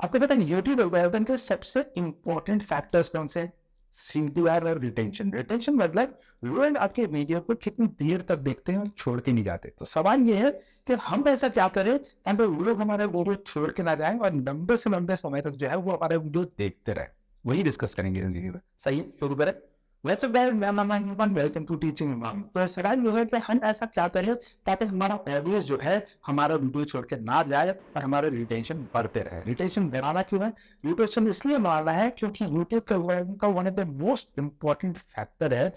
आपको पता है यूट्यूब एल्गोरिथम के सबसे इंपॉर्टेंट फैक्टर्स कौन से हैं? CTR और रिटेंशन। रिटेंशन मतलब लोग आपके वीडियो को कितनी देर तक देखते हैं और छोड़ के नहीं जाते। तो सवाल ये है कि हम ऐसा क्या करें ताकि लोग हमारा वीडियो छोड़ के ना जाएं और लंबे से लंबे समय तक जो है वो हमारा वीडियो देखते रहे। वही डिस्कस करेंगे इस वीडियो में। सही है, शुरू करें। वैसे वेलकम टू टीचिंग मॉम। तो सवाल ये है कि हम ऐसा क्या करें ताकि हमारा ऑडियंस जो है हमारा वीडियो छोड़ के ना जाए और हमारा रिटेंशन बढ़ते रहे। रिटेंशन बढ़ाना क्यों है? रिटेंशन इसलिए बढ़ाना है क्योंकि यूट्यूब का one of the most important factor है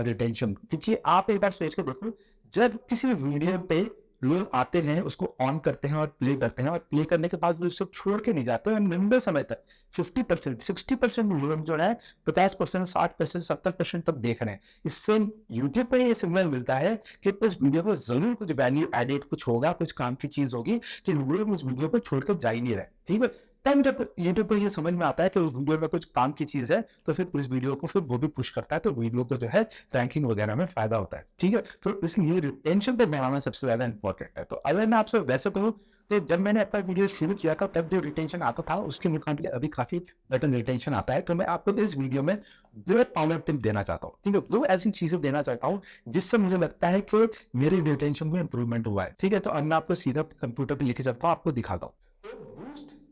रिटेंशन। क्योंकि आप एक बार सोच के देखो, जब किसी वीडियो पे लोग आते हैं, उसको ऑन करते हैं और प्ले करते हैं, और प्ले करने के बाद उसको छोड़ के नहीं जाते हैं लंबे समय तक, 50%, 60% लोग जो है 50%, 60%, 70% तक देख रहे हैं। इससे यूट्यूब पर ये सिग्नल मिलता है कि इस वीडियो को जरूर कुछ वैल्यू एडेड कुछ होगा, कुछ काम की चीज होगी कि लोग इस वीडियो को छोड़कर जा ही नहीं रहे। ठीक है, तब जब यूट्यूब पर ये समझ में आता है कि उस वीडियो में कुछ काम की चीज है तो फिर इस वीडियो को फिर वो भी पुश करता है, तो वीडियो को जो है रैंकिंग वगैरह में फायदा होता है। ठीक है, तो इसलिए रिटेंशन पे बनाना सबसे ज्यादा इंपॉर्टेंट है। तो अगर मैं आपसे वैसे कहूँ तो जब मैंने अपना वीडियो शुरू किया था तब जो रिटेंशन आता था उसके मुकाबले अभी काफी बेटर रिटेंशन आता है। तो मैं आपको इस वीडियो में दो पावर टिप देना चाहता हूँ। ठीक है, दो ऐसी चीजें देना चाहता हूँ जिससे मुझे लगता है कि मेरे रिटेंशन में इंप्रूवमेंट हुआ है। ठीक है, तो अब मैं आपको सीधा कंप्यूटर पे लेके चलता हूँ, आपको दिखाता हूँ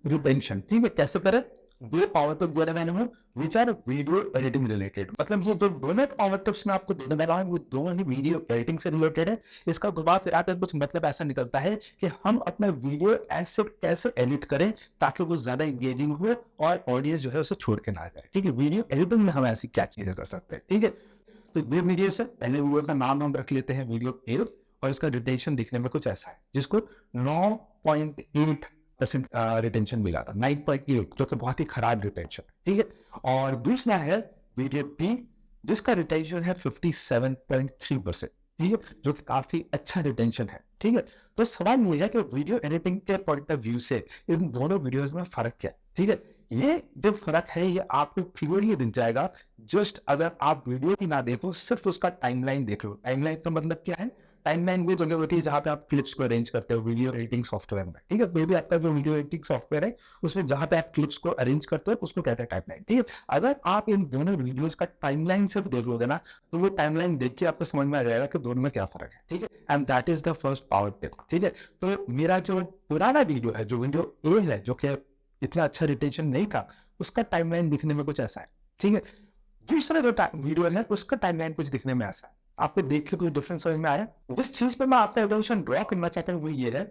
रिटेंशन। ठीक है, कैसे करें? दो पावर टिप देने वाला हूँ which are video editing related. मतलब ये जो दोनों पावर टिप्स मैं आपको देने वाला हूँ वो दोनों ही वीडियो एडिटिंग से रिलेटेड है। इसका घुमा फिरा कर कुछ मतलब ऐसा निकलता है कि हम अपना वीडियो ऐसे कैसे एडिट करें ताकि वो ज्यादा एंगेजिंग हो और ऑडियंस जो है उसे छोड़ के ना जाए। ठीक है, वीडियो एडिटिंग में हम ऐसी क्या चीजें कर सकते हैं। ठीक है, तो ये वीडियो से पहले वीडियो का नाम हम रख लेते हैं वीडियो ए, और इसका रिटेंशन दिखने में कुछ ऐसा है जिसको 9.8% रिटेंशन मिला था, 9.8, जो कि बहुत ही खराब रिटेंशन है। ठीक है, और दूसरा है वीडियो बी जिसका रिटेंशन है 57.3%। ठीक है, जो कि काफी अच्छा रिटेंशन है। ठीक है, तो सवाल ये है कि वीडियो एडिटिंग के पॉइंट ऑफ व्यू से इन दोनों वीडियोस में फर्क क्या है। ठीक है, ये जो फर्क है ये आपको क्लियरली दिख जाएगा जस्ट अगर आप वीडियो की ना देखो, सिर्फ उसका टाइमलाइन देख लो। टाइमलाइन का मतलब क्या है? टाइमलाइन वो जगह होती है जहां पे आप क्लिप्स को अरेंज करते हो वीडियो एडिटिंग सॉफ्टवेयर में। ठीक है, कोई भी आपका जो वीडियो एडिटिंग सॉफ्टवेयर है उसमें जहां पे आप क्लिप्स को अरेंज करते हो उसको कहते हैं टाइमलाइन। ठीक है, अगर आप इन दोनों वीडियोस का टाइमलाइन सिर्फ देख लोगे ना तो वो टाइमलाइन देख के आपको समझ में आ जाएगा कि दोनों में क्या फर्क है। ठीक है, and that is the first power tip. ठीक है, तो मेरा जो पुराना वीडियो है, जो वीडियो ए है, जो कि इतना अच्छा रिटेंशन नहीं था, उसका टाइमलाइन दिखने में कुछ ऐसा है। ठीक है, दूसरा जो वीडियो है उसका टाइमलाइन कुछ दिखने में ऐसा है। आपको देख के कोई डिफरेंस समझ में आया? जिस चीज पे मैं आपका एवोल्यूशन ड्रॉ करना चाहता हूँ वो ये है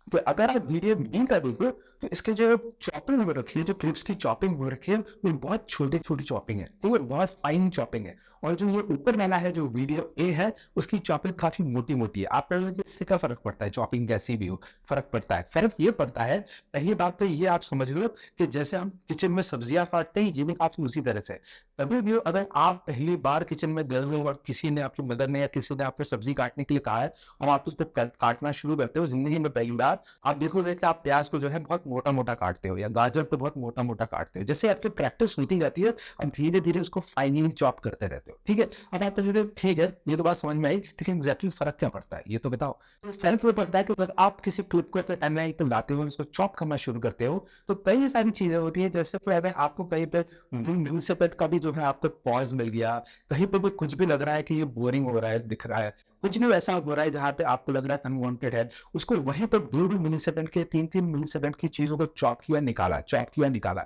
तो अगर आप वीडियो बी का देखो तो इसके जो चॉपिंग हो रखी है, जो क्लिप्स की चॉपिंग हो रखी है वो बहुत छोटी छोटी चॉपिंग है। ठीक है, बहुत फाइन चॉपिंग है। और जो ये ऊपर वाला है जो वीडियो ए है उसकी चॉपिंग काफी मोटी मोटी है। आप लोगों को इससे क्या फर्क पड़ता है? चॉपिंग कैसी भी हो फर्क पड़ता है। फर्क ये पड़ता है, पहली बात तो ये आप समझ लो कि जैसे हम किचन में सब्जियां काटते हैं ये भी काफी उसी तरह से। कभी भी अगर आप पहली बार किचन में गए हो और किसी ने, आपकी मदर ने या किसी ने आपको सब्जी काटने के लिए कहा है और आप उसको काटना शुरू करते हो जिंदगी में पहली बार, आप देखोगे कि आप प्याज को जो है बहुत मोटा मोटा काटते हो या गाजर पे बहुत मोटा मोटा काटते हो। जैसे आपकी प्रैक्टिस होती जाती है आप धीरे धीरे उसको फाइनली चॉप करते रहते हो। ठीक है, अब आप तो ठीक है ये तो बात समझ में आई, लेकिन एग्जैक्टली फर्क क्या पड़ता है ये तो बताओ। तो फर्क ये पड़ता है कि अगर आप किसी क्लिप को टाइमलाइन पे लाते हो, उसको चॉप करना शुरू करते हो तो कई सारी चीजें होती है। जैसे अगर आपको कहीं पे मिलीसेकंड का भी जो है आपको पॉज मिल गया, कहीं पे भी कुछ भी लग रहा है कि ये बोरिंग हो रहा है, दिख रहा है, कुछ भी वैसा हो रहा है जहां पे आपको लग रहा है अनवांटेड है, उसको वहीं पर 2-2 मिलीसेकंड के 3-3 मिलीसेकंड की चीजों को चॉप किया निकाला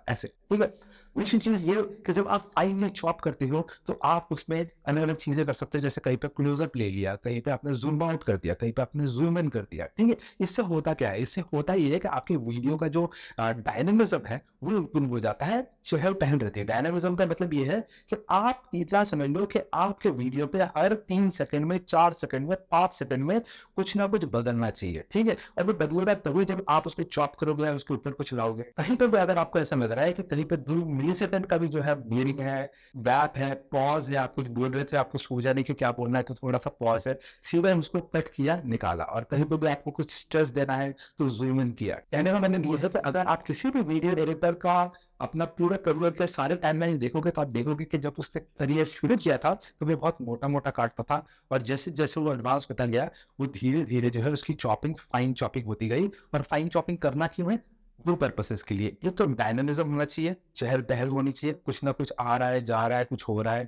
ऐसे। ठीक है, दूसरी चीज ये कि जब आप फाइल में चॉप करते हो तो आप उसमें अलग अलग चीजें कर सकते हो। जैसे कहीं पे क्लोजअप ले लिया, कहीं पे आपने जूम आउट कर दिया, कहीं पे आपने जूम इन कर दिया। ठीक है, इससे होता क्या है? इससे होता ये है कि आपके वीडियो का जो डायनेमिज्म है वो इम्प्रूव हो जाता है, चहल पहल रहती है। डायनेमिज्म का मतलब ये है कि आप इतना समझ लो कि आपके वीडियो पे हर 3 सेकंड में, 4 सेकंड में, 5 सेकंड में कुछ ना कुछ बदलना चाहिए। ठीक है, और वो बदलेगा तभी जब आप उसको चॉप करोगे या उसके ऊपर कुछ लाओगे। कहीं पर भी अगर आपको ऐसा लग रहा है कि कहीं पे 2 मिलीसेकंड का भी जो है ब्रेक है, बैक है, पॉज है, आप कुछ बोल रहे थे आपको सूझा नहीं कि क्या बोलना है तो थोड़ा सा पॉज है, सीधा उसको कट किया निकाला। और कहीं पर भी आपको कुछ स्ट्रेस देना है तो जूम इन किया। कहने का मैंने बोला था अगर आप किसी भी वीडियो एडिटर का अपना पूरा करियर के सारे टाइमलाइन देखोगे तो आप देखोगे कि जब उसने करियर शुरू किया था तो वो बहुत मोटा मोटा काटता था, और जैसे जैसे वो एडवांस होता गया वो धीरे धीरे जो है उसकी चॉपिंग फाइन चॉपिंग होती गई। और फाइन चॉपिंग करना क्यों है? दो पर्पसेस के लिए। एक तो डायनामिज्म होना चाहिए, चहल पहल होनी चाहिए, कुछ ना कुछ आ रहा है, जा रहा है, कुछ हो रहा है,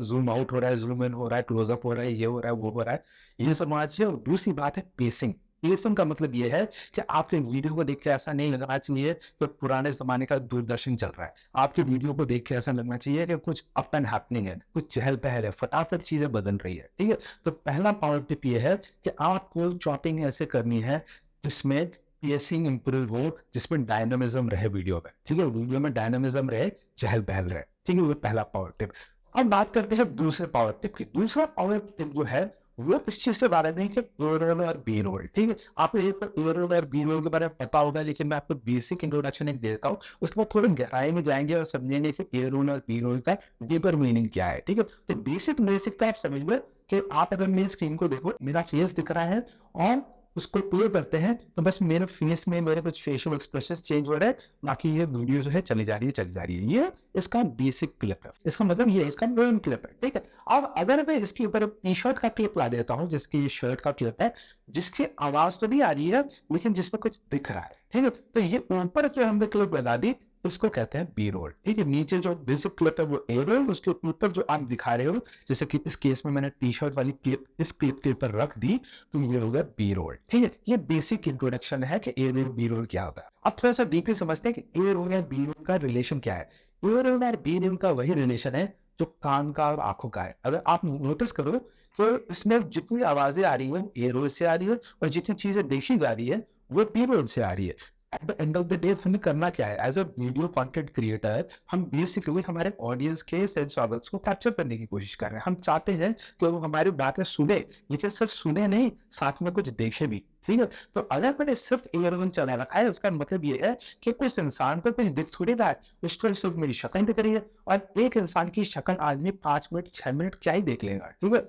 जूम आउट हो रहा है, जूम इन हो रहा है, क्लोजअप हो रहा है, ये हो रहा है, वो हो रहा है, ये सब होना चाहिए। और दूसरी बात है पेसिंग। पेसिंग का मतलब ये है कि आपके वीडियो को देख के ऐसा नहीं लगना चाहिए कि पुराने जमाने का दूरदर्शन चल रहा है। आपके वीडियो को देख के ऐसा लगना चाहिए कि कुछ अप एंड हैपनिंग है, कुछ चहल पहल है, फटाफट चीजें बदल रही है। ठीक है, तो पहला पावर टिप ये है कि आपको चॉपिंग ऐसे करनी है जिसमें पेसिंग इंप्रूव हो, जिसमें डायनामिज्म रहे वीडियो में। ठीक है, वीडियो में डायनामिज्म रहे, चहल पहल रहे। ठीक है, वो पहला पावर टिप। अब बात करते हैं दूसरे पावर टिप की। दूसरा पावर टिप जो है वो इस चीज के बारे में कि ए रोल और बी रोल। ठीक है, आपको ये ए रोल और बी रोल के बारे में पता होगा, लेकिन मैं आपको बेसिक इंट्रोडक्शन एक देता हूँ, उसके बाद थोड़ी गहराई में जाएंगे और समझेंगे कि ए रोल और बी रोल का डीपर मीनिंग क्या है। ठीक है, तो बेसिक बेसिक तो आप समझ में कि आप अगर मेरी स्क्रीन को देखो, मेरा फेस दिख रहा है और उसको प्ले करते हैं तो बस मेरे फेस में मेरे कुछ फेशियल एक्सप्रेशन चेंज हो रहे हैं, बाकी ये वीडियो जो है चली जा रही है। ये इसका बेसिक क्लिप है, इसका मतलब ये इसका मेन क्लिप है। ठीक है, अब अगर मैं इसके ऊपर टी शर्ट का क्लिप ला देता हूँ, जिसकी ये शर्ट का क्लिप है, जिसकी आवाज तो नहीं आ रही है लेकिन जिसमें कुछ दिख रहा है। ठीक है, तो ये ऊपर जो हमने क्लिप लगा दी इसको कहते हैं बी रोल। ठीक है, नीचे जो बेसिक क्लिप है वो ए रोल, उसके ऊपर जो आप दिखा रहे हो, जैसे कि इस केस में मैंने टी शर्ट वाली क्लिप इस क्लिप के ऊपर रख दी, तो ये हो गया बी रोल। ठीक है, ये बेसिक इंट्रोडक्शन है कि ए रोल बी रोल क्या होता है। अब थोड़ा सा डीपली समझते हैं कि ए रोल और बी रोल का रिलेशन क्या है। ए रोल और बी रोल का वही रिलेशन है जो कान का और आंखों का है। अगर आप नोटिस करो तो इसमें जितनी आवाजें आ रही है ए रोल से आ रही है, और जितनी चीजें देखी जा रही है वो बी रोल से आ रही है। At the end of the day हमें करना क्या है, as a video content creator हम बेसिकली हमारे ऑडियंस के सेंस ऑर्गन्स को कैप्चर करने की कोशिश कर रहे हैं। हम चाहते हैं कि वो हमारी बातें सुने, लेकिन सिर्फ सुने नहीं, साथ में कुछ देखे भी। ठीक है, तो अगर मैंने सिर्फ ईयरफोन चला रखा है, उसका मतलब ये है कि कुछ इंसान को कुछ दिख थोड़ी रहा है, उसको सिर्फ मेरी शक्ल दिख रही है, और एक इंसान की शक्ल आदमी 5 मिनट 6 मिनट क्या ही देख लेगा। ठीक है,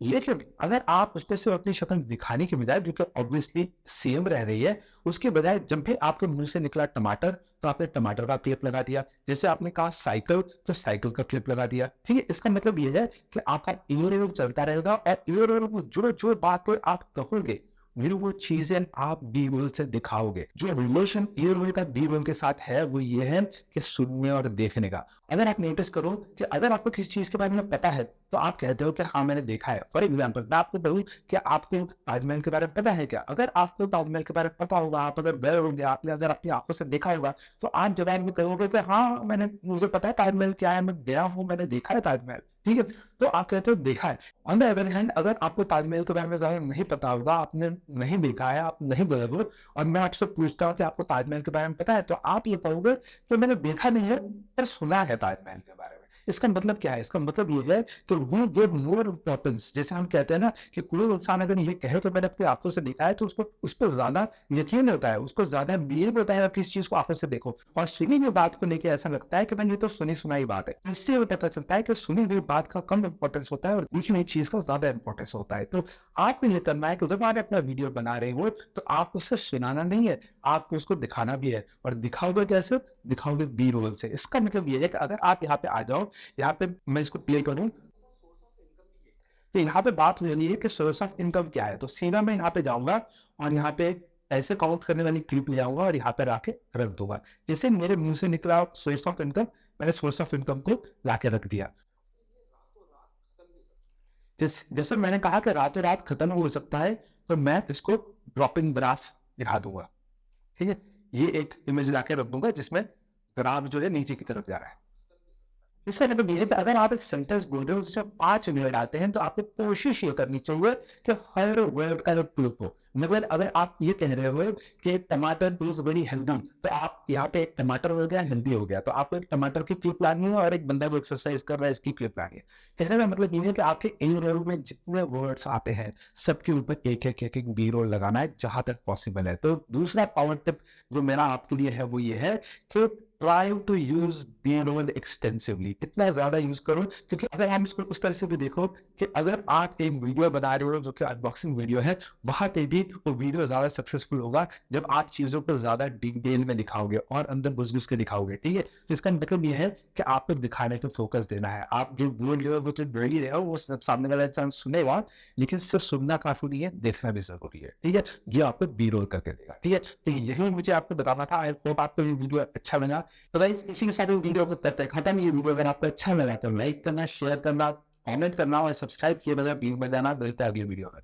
लेकिन अगर आप उसमें से अपनी शक्ल दिखाने के बजाय, जो कि ऑब्वियसली सेम रह रही है, उसके बजाय जब भी आपके मुंह से निकला टमाटर तो आपने टमाटर का क्लिप लगा दिया, जैसे आपने कहा साइकिल तो साइकिल का क्लिप लगा दिया। ठीक है, इसका मतलब ये है कि आपका ईयर चलता रहेगा, और ईयर जो जो बात को आप कहोगे वो चीजें आप बी रोल से दिखाओगे। जो रिलेशन ए रोल का बी रोल के साथ है वो ये है कि सुनने और देखने का। अगर आप नोटिस करो कि अगर आपको किसी चीज के बारे में पता है तो आप कहते हो कि हाँ मैंने देखा है। फॉर एग्जाम्पल मैं आपको कहूँ कि आपको ताजमहल के बारे में पता है क्या? अगर आपको ताजमहल के बारे में पता होगा, आप अगर गए होंगे, आपने अगर अपनी आंखों से देखा होगा, तो आप जवाब में कहोगे कि हाँ मुझे पता है ताजमहल क्या है, मैं गया हूँ, मैंने देखा है ताजमहल। ठीक है, तो आप कहते हो देखा है। ऑन द अदर हैंड अगर आपको ताजमहल के बारे में ज्यादा नहीं पता होगा, आपने नहीं देखा है, आप नहीं गए हो, और मैं आपसे पूछता हूँ कि आपको ताजमहल के बारे में पता है, तो आप ये कहोगे कि मैंने देखा नहीं है पर सुना है ताजमहल के बारे में। इसका मतलब क्या है? इसका मतलब ये है कि वी गिव मोर इंपॉर्टेंस। जैसे हम कहते हैं ना कि कोई इंसान अगर ये कहे तो मैंने अपनी आंखों से देखा है, तो उसको उस पर ज्यादा यकीन होता है, उसको ज्यादा बिलीव होता है किसी चीज को आंखों से देखो। और सुनी हुई बात को लेकर ऐसा लगता है कि भाई ये तो सुनी सुनाई बात है। इससे पता चलता है कि सुनी हुई बात का कम इंपॉर्टेंस होता है और देखी हुई चीज का ज्यादा इंपॉर्टेंस होता है। तो आपको ये करना है कि जब आप अपना वीडियो बना रहे हो तो आपको सिर्फ सुनाना नहीं है, आपको उसको दिखाना भी है। और दिखाओगे कैसे? दिखाओगे बी रोल से। इसका मतलब ये है कि अगर आप यहाँ पे आ जाओ, यहाँ पे मैं इसको प्ले करूं, तो यहाँ पे बात हो रही है कि सोर्स ऑफ इनकम क्या है। तो सीधा मैं यहाँ पे जाऊंगा और यहाँ पे ऐसे काउंट करने वाली क्लिप ले आऊंगा और यहाँ पे आके रख दूंगा। जैसे मेरे मुंह से निकला सोर्स ऑफ इनकम, मैंने सोर्स ऑफ इनकम को लाके रख दिया। जैसे मैंने कहा कि रातों रात खत्म हो सकता है, तो मैं इसको ड्रॉपिंग ग्राफ दिखा दूंगा। ठीक है, ये एक इमेज लाके रख दूंगा जिसमें ग्राफ जो है नीचे की तरफ जा रहा है। इसका मतलब ये है कि अगर आप एक सेंटेंस बोल रहे हो जिसमें 5 वर्ड आते हैं, तो आपको कोशिश ये करनी चाहिए कि हर वर्ड का क्लिप हो। मगर अगर आप ये कह रहे हो कि टमाटर इज वेरी हेल्दी, तो आप यहाँ पे एक टमाटर हो गया, हेल्दी हो गया, तो आपको एक टमाटर की क्लिप लानी है और एक बंदा वो एक्सरसाइज कर रहा है इसकी क्लिप लानी है। कहने का मतलब ये है कि आपके ए रोल में जितने वर्ड्स आते हैं सबके ऊपर एक एक बी रोल लगाना है जहां तक पॉसिबल है। तो दूसरा पावर टिप जो मेरा आपके लिए है वो ये है कि try to use B-roll extensively, इतना ज्यादा यूज करो, क्योंकि अगर हम इसको उस तरह से भी देखो कि अगर आप एक वीडियो बना रहे हो जो कि अनबॉक्सिंग वीडियो है, वहां पे भी वो वीडियो ज्यादा सक्सेसफुल होगा जब आप चीजों को ज्यादा डिटेल में दिखाओगे और अंदर घुस घुस के दिखाओगे। ठीक है, तो इसका मतलब ये है कि आपको दिखाने पे फोकस देना है। आप जो बोल रहे हो वो तो बोल ही रहे हो, वो सामने वाला इंसान सुनेगा, लेकिन सिर्फ सुनना काफी नहीं है, देखना भी जरूरी है। ठीक है, ये आपको बी रोल करके देगा। ठीक है, तो यही मुझे आपको बताना था। आई होप आपको ये वीडियो अच्छा लगा। तो गाइस इसी के साथ वीडियो को करते हैं खत्म। ये वीडियो अगर आपको अच्छा लगा तो लाइक करना, शेयर करना, कमेंट करना और सब्सक्राइब किए बगैर प्लीज मत जाना। मिलता है अगली वीडियो में।